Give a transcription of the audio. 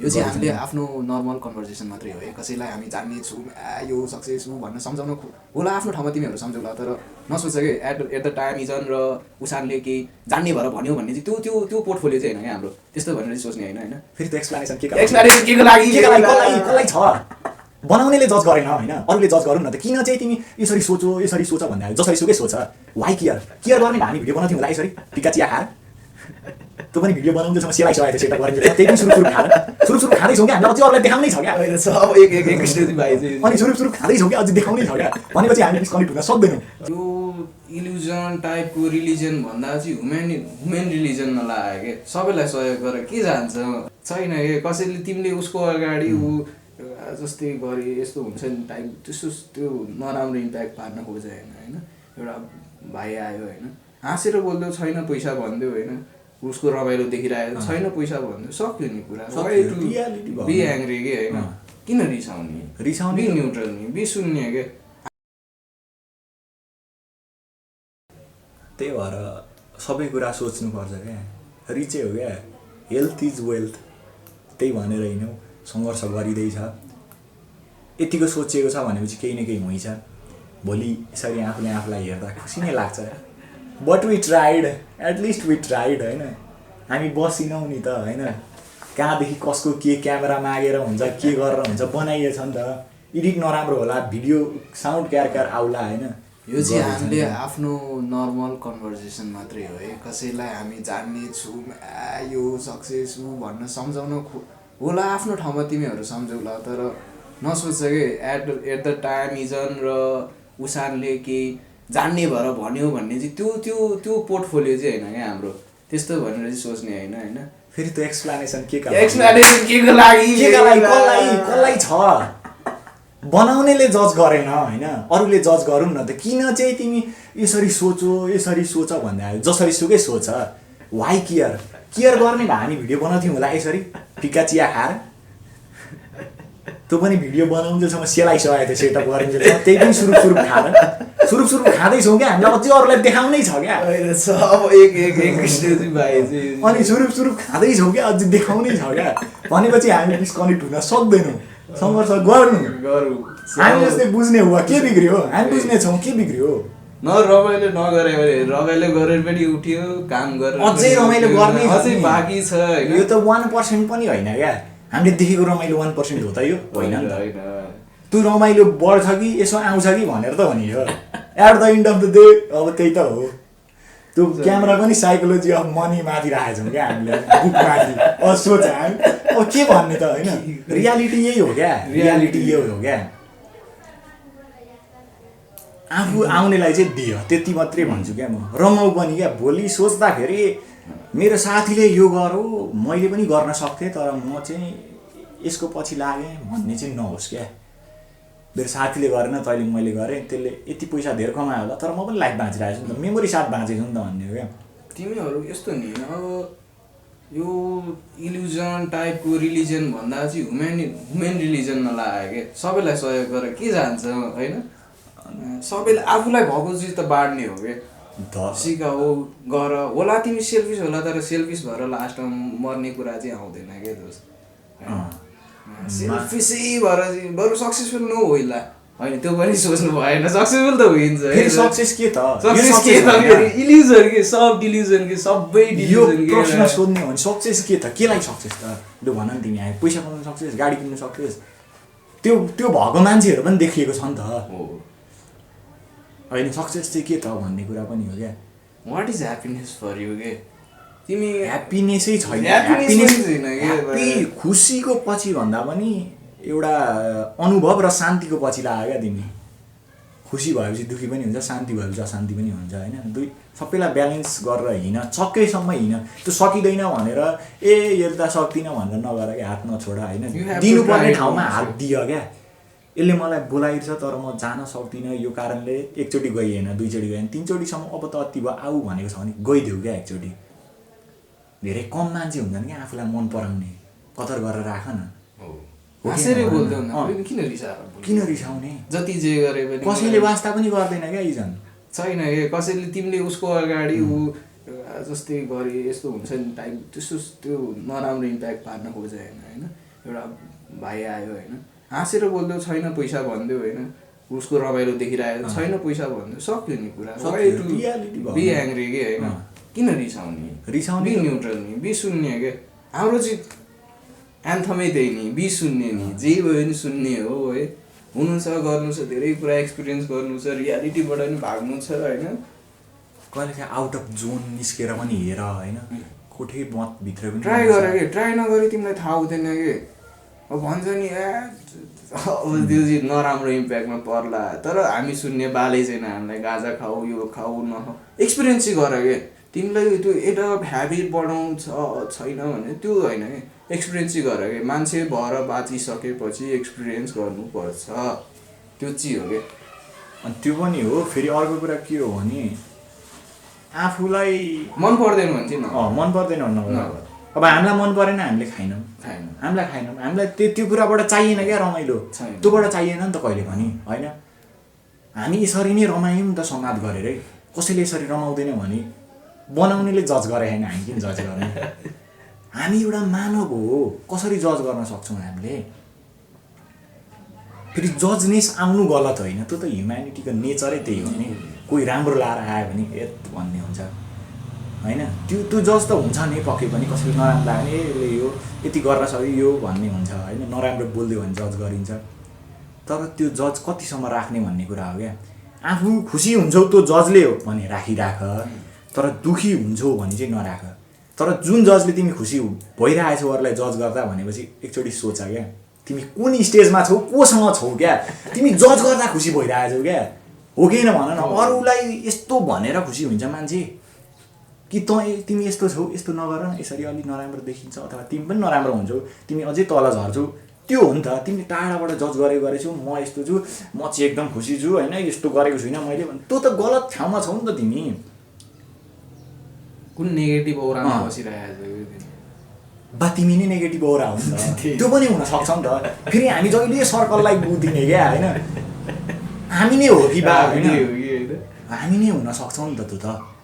यो चाहिँ हामीले आफ्नो नर्मल कन्भर्सेसन मात्रै हो है, कसैलाई हामी जान्ने छौँ यो सक्सेस हो भन्न सम्झाउन होला, आफ्नो ठाउँमा तिमीहरू सम्झौला, तर नसोच कि एट द टाइम इजन र उसानले केही जान्ने भएर भन्यो भन्ने चाहिँ त्यो पोर्टफोलियो चाहिँ होइन क्या हाम्रो, त्यस्तो भनेर चाहिँ सोच्ने होइन। फेरि त्यो एक्सप्लेनेसन केको लागि कसलाई छ बनाउनेले जज गरेन होइन, अरूले जज गरौँ न त, किन चाहिँ तिमी यसरी सोच भन्दा जसरी सुकै सोच, वाइ केयर गर्ने हामी भिडियो बनाउँथ्यौँ होला यसरी टिका चिया खाएर, त्यो पनि भिडियो बनाउँदैछौँ सेलाइसकेको थियो सेटअप गरेर, त्यही पनि सुरु खाँदैछौँ क्या, हामीलाई अझै अरूलाई देखाउनै छ क्या, सब एक स्टेज भाइ चाहिँ अनि सुरु खाँदैछौँ क्या, अझै देखाउनै छ क्या, भनेपछि हामी डिस्कनेक्ट हुन सक्दैनौँ। यो इल्युजन टाइपको रिलिजन भन्दा चाहिँ ह्युमेन रिलिजनमा लाग्यो क्या, सबैलाई सहयोग गरेर के जान्छ छैन कि, कसैले तिमीले उसको अगाडि ऊ जस्तै गरे यस्तो हुन्छ नि टाइप त्यस्तो त्यो नराम्रो इम्प्याक्ट पार्न खोजे होइन। एउटा भाइ आयो होइन, हाँसेर बोल्दै छैन पैसा भनिदियो होइन, उसको रमाइलो देखिरहेको छैन पैसा भनिदियो, सक्यो नि कुरा, बी एङ्ग्री के होइन, किन रिसाउने बी न्युट्रल नि बी शून्य के। त्यही भएर सबै कुरा सोच्नुपर्छ क्या, रिचै हो क्या, हेल्थ इज वेल्थ, त्यही भनेर हिँड्यौँ, सङ्घर्ष गरिँदैछ, यतिको सोचिएको छ भनेपछि केही न केही हुन्छ, भोलि यसरी आफूले आफूलाई हेर्दा खुसी नै लाग्छ, but we tried, at least we tried होइन, हामी बसिनौँ नि त होइन, कहाँदेखि कसको के क्यामेरा मागेर हुन्छ के गरेर हुन्छ बनाइएछ नि त, एडिट नराम्रो होला, भिडियो साउन्ड क्यार आउला होइन। यो चाहिँ हामीले आफ्नो नर्मल कन्भर्सेसन मात्रै हो है, कसैलाई हामी जान्ने छौँ यो सक्सेस हो भन्न सम्झाउन होला, आफ्नो ठाउँमा तिमीहरू सम्झौला, तर नसोच कि एट द टाइम इजन र उसानले केही जान्ने भएर भन्यो भन्ने चाहिँ त्यो पोर्टफोलियो चाहिँ होइन क्या हाम्रो, त्यस्तो भनेर चाहिँ सोच्ने होइन। फेरि त्यो एक्सप्लेनेसन केको लागि कसलाई छ बनाउनेले जज गरेन होइन, अरूले जज गरौँ न त, किन चाहिँ तिमी यसरी सोच भन्दा जसरी सुकै सोच, वाइ केयर गर्ने भए हामी भिडियो बनाउँथ्यौँ होला यसरी टिका चिया खाएर, त्यो पनि भिडियो बनाउँदैछौँ सेलाइसकेको थियो सेटअप गरिन्छ, त्यही पनि सुरु खाँदैछौँ क्या, हामीलाई अझै अरूलाई देखाउनै छ क्या, सब एक स्टेज भाइ चाहिँ अनि सुरु खाँदैछौँ क्या, अझै देखाउनै छ क्या, भनेपछि हामी डिस्कनेक्ट हुन सक्दैनौँ, सङ्घर्ष गरौँ, हामी जस्तै बुझ्ने हो के बिग्रियो, हामी बुझ्ने छौँ के बिग्रियो, रमाइलो नगरे भने रमाइलो गरेर पनि उठ्यो काम गरेर अझै रमाइलो गर्ने अझै बाँकी छ, यो त 1% पनि होइन क्या, हामीले देखेको रमाइलो 1% हो त यो होइन, त्यो रमाइलो बढ्छ कि यसो आउँछ कि भनेर त हो नि यो, at the end of the day अब त्यही त हो, त्यो क्यामेरा पनि साइकोलोजी अफ मनी माथि राखेको छौँ क्या हामीले, बुक माथि सोच हामी अब के भन्ने त होइन, रियालिटी यही हो क्या, आफू आउनेलाई चाहिँ दियो त्यति मात्रै भन्छु क्या म, रमाउ पनि क्या, भोलि सोच्दाखेरि मेरो साथीले यो गरौँ मैले पनि गर्न सक्थेँ तर म चाहिँ यसको पछि लागेँ भन्ने चाहिँ नहोस् क्या, मेरो साथीले गरेन तैँले मैले गरेँ त्यसले यति पैसा धेर कमायो होला तर म पनि लाइफ बाँचिरहेको छु नि त, मेमोरी साथ बाँचेको छु नि त भन्ने हो क्या। तिमीहरू यस्तो नि अब यो इल्युजन टाइपको रिलिजन भन्दा चाहिँ ह्युमेन रिलिजनमा लाग्यो क्या, सबैलाई सहयोग गरेर के जान्छ होइन, सबैले आफूलाई भएको चिज त बाँड्ने हो क्या, सिका हो गर होला, तिमी सेल्फिस होला तर सेल्फिस भएर लास्टमा मर्ने कुरा चाहिँ आउँदैन क्या दोस्त, सेल्फिसै भएर चाहिँ बरु सक्सेसफुल नहोइला होइन, त्यो पनि सोच्नु भएन, सक्सेसफुल त हुन्छ, सक्सेस के त इल्युजन के सब डिल्युजन के सबै यो प्रश्न सोध्ने हो भने सक्सेस के त, केलाई सक्सेस त लु भन नि तिमी, पैसा कमाउनु सक्सेस, गाडी किन्नु सक्सेस, त्यो भएको मान्छेहरू पनि देखिएको छ नि त होइन, सक्सेस चाहिँ के त भन्ने कुरा पनि हो क्या। What is happiness for you के, तिमी ह्याप्पिनेसै छैन, खुसीको पछि भन्दा पनि एउटा अनुभव र शान्तिको पछि लाग्यो क्या तिमी, खुसी भएपछि दुःखी पनि हुन्छ, शान्ति भएपछि अशान्ति पनि हुन्छ होइन, दुई सबैलाई ब्यालेन्स गरेर हिँड, सकेसम्म हिँड, त्यो सकिँदैन भनेर यसले त सक्दिनँ भनेर नगर क्या, हात नछोड होइन, दिनुपर्ने ठाउँमा हात दियो क्या, यसले मलाई बोलाइन्छ तर म जान सक्दिनँ यो कारणले, एकचोटि गइएन दुईचोटि गएन तिनचोटिसम्म अब त अति भयो आऊ भनेको छ भने गइदेऊ क्या, एकचोटि धेरै कम मान्छे हुन्छन् क्या आफूलाई मन पराउने, कदर गरेर राख न, किन रिसाउने, जति जे गरे पनि कसैले वास्ता पनि गर्दैन क्या इजन छैन, कसैले तिमीले उसको अगाडि ऊ जस्तै गरे यस्तो हुन्छ नि टाइप त्यस्तो त्यो नराम्रो इम्प्याक्ट पार्न खोजे होइन, एउटा भाइ आयो होइन हाँसेर बोल्दै छैन पैसा भनिदियो होइन उसको रमाइलो देखिरहेको छैन पैसा भनिदियो सक्यो नि कुरा बी एङ्ग्री के होइन किन रिसाउने बी न्युट्रल नि बी शून्य के हाम्रो चाहिँ एन्थमै त्यही नि बी शून्य नि जे भयो नि शून्य हो है हुनु छ गर्नु छ धेरै कुरा एक्सपिरियन्स गर्नु छ रियालिटीबाट पनि भाग्नु छ होइन कहिले काहीँ आउट अफ जोन निस्केर पनि हेर होइन कोठे मतभित्र पनि ट्राई गर कि ट्राई नगरी तिमीलाई थाहा हुँदैन कि अब भन्छ नि अब त्यो चाहिँ नराम्रो इम्प्याक्टमा पर्ला तर हामी सुन्ने बालै छैन हामीलाई गाजा खाऊ यो खाऊ नखाऊ एक्सपिरियन्स चाहिँ गर के तिमीलाई त्यो एउटा ह्याबिट बढाउँछ छैन भने त्यो होइन कि एक्सपिरियन्स चाहिँ गर कि मान्छे भएर बाँचिसकेपछि एक्सपिरियन्स गर्नुपर्छ त्यो चाहिँ हो कि अनि त्यो पनि हो फेरि अर्को कुरा के हो भने आफूलाई मन पर्दैन भने चाहिँ मन पर्दैन भन्नु अब हामीलाई मन परेन हामीले खाएनौँ हामीलाई त्यो कुराबाट चाहिएन क्या रमाइलो त्योबाट चाहिएन नि त कहिले पनि होइन हामी यसरी नै रमायौँ नि त संवाद गरेरै कसैले यसरी रमाउँदैन भने बनाउनेले जज गरे होइन हामी किन जज गर्ने हामी एउटा मानव हो कसरी जज गर्न सक्छौँ हामीले फेरि जजनेस आउनु गलत होइन त्यो त ह्युम्यानिटीको नेचरै त्यही हो नि कोही राम्रो लाएर आयो भने भन्ने हुन्छ होइन त्यो जज त हुन्छ नि पक्कै पनि कसैले नराम्रो लाग्यो भने यसले यो यति गर्न सक्यो यो भन्ने हुन्छ होइन नराम्रो बोलिदियो भने जज गरिन्छ तर त्यो जज कतिसम्म राख्ने भन्ने कुरा हो क्या आफू खुसी हुन्छौ त्यो जजले हो भने राखिराख तर दुखी हुन्छौ भने चाहिँ नराख तर जुन जजले तिमी खुसी भइरहेछौ अरूलाई जज गर्दा भनेपछि एकचोटि सोच क्या तिमी कुन स्टेजमा छौ कोसँग छौ क्या तिमी जज गर्दा खुसी भइरहेछौ क्या हो कि न भन न अरूलाई यस्तो भनेर खुसी हुन्छ मान्छे कि तिमी यस्तो छौ यस्तो नगर न यसरी अलिक नराम्रो देखिन्छ अथवा तिमी पनि नराम्रो हुन्छौ तिमी अझै तल झर्छौ त्यो हो नि त तिमीले टाढाबाट जज गरेछौ म यस्तो छु म चाहिँ एकदम खुसी छु होइन यस्तो गरेको छुइनँ मैले भने त्यो त गलत ठाउँमा छौ नि त तिमी कुन नेगेटिभ औरामा बसिरहेको बा तिमी नै नेगेटिभ औरा हो नि त त्यो पनि हुनसक्छ नि त फेरि हामी जहिले सर्कललाई बुझ्दिने क्या होइन हामी नै हो कि बा होइन हामी नै हुन सक्छौँ नि त त्यो त